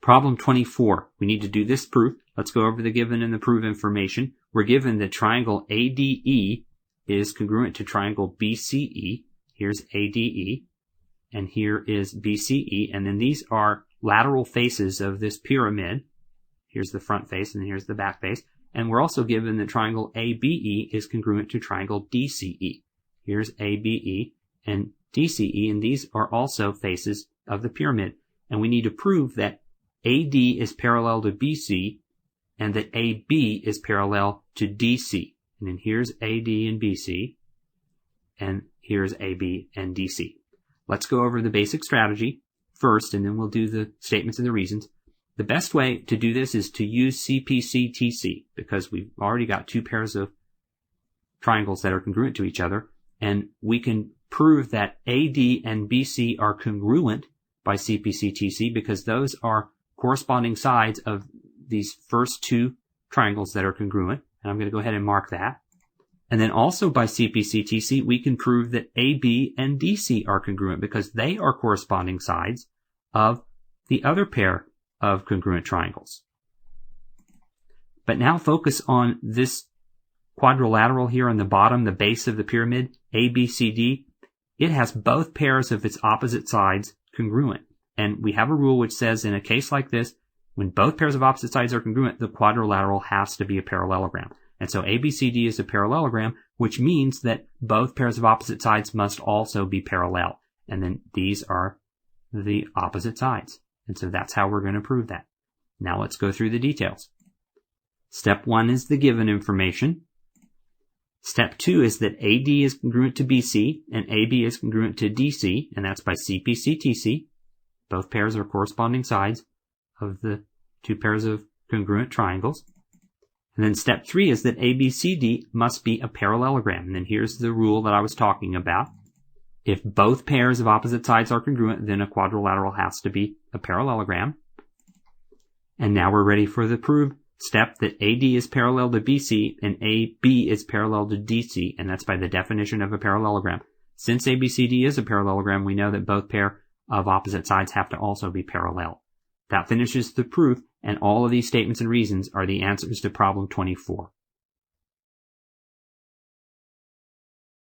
Problem 24. We need to do this proof. Let's go over the given and the proof information. We're given that triangle ADE is congruent to triangle BCE. Here's ADE, and here is BCE, and then these are lateral faces of this pyramid. Here's the front face, and here's the back face. And we're also given that triangle ABE is congruent to triangle DCE. Here's ABE and DCE, and these are also faces of the pyramid. And we need to prove that AD is parallel to BC and that AB is parallel to DC. And then here's AD and BC, and here's AB and DC. Let's go over the basic strategy first, and then we'll do the statements and the reasons. The best way to do this is to use CPC-TC, because we've already got two pairs of triangles that are congruent to each other, and we can prove that AD and BC are congruent by CPC-TC because those are corresponding sides of these first two triangles that are congruent, and I'm going to go ahead and mark that. And then also by CPC-TC, we can prove that AB and DC are congruent because they are corresponding sides of the other pair of congruent triangles. But now focus on this quadrilateral here on the bottom, the base of the pyramid, ABCD. It has both pairs of its opposite sides congruent. And we have a rule which says in a case like this, when both pairs of opposite sides are congruent, the quadrilateral has to be a parallelogram. And so ABCD is a parallelogram, which means that both pairs of opposite sides must also be parallel. And then these are the opposite sides. And so that's how we're going to prove that. Now let's go through the details. Step 1 is the given information. Step 2 is that AD is congruent to BC and AB is congruent to DC, and that's by CPC-TC. Both pairs are corresponding sides of the two pairs of congruent triangles. And then step 3 is that ABCD must be a parallelogram. And then here's the rule that I was talking about. If both pairs of opposite sides are congruent, then a quadrilateral has to be a parallelogram. And now we're ready for the proof step that AD is parallel to BC and AB is parallel to DC, and that's by the definition of a parallelogram. Since ABCD is a parallelogram, we know that both pair of opposite sides have to also be parallel. That finishes the proof, and all of these statements and reasons are the answers to problem 24.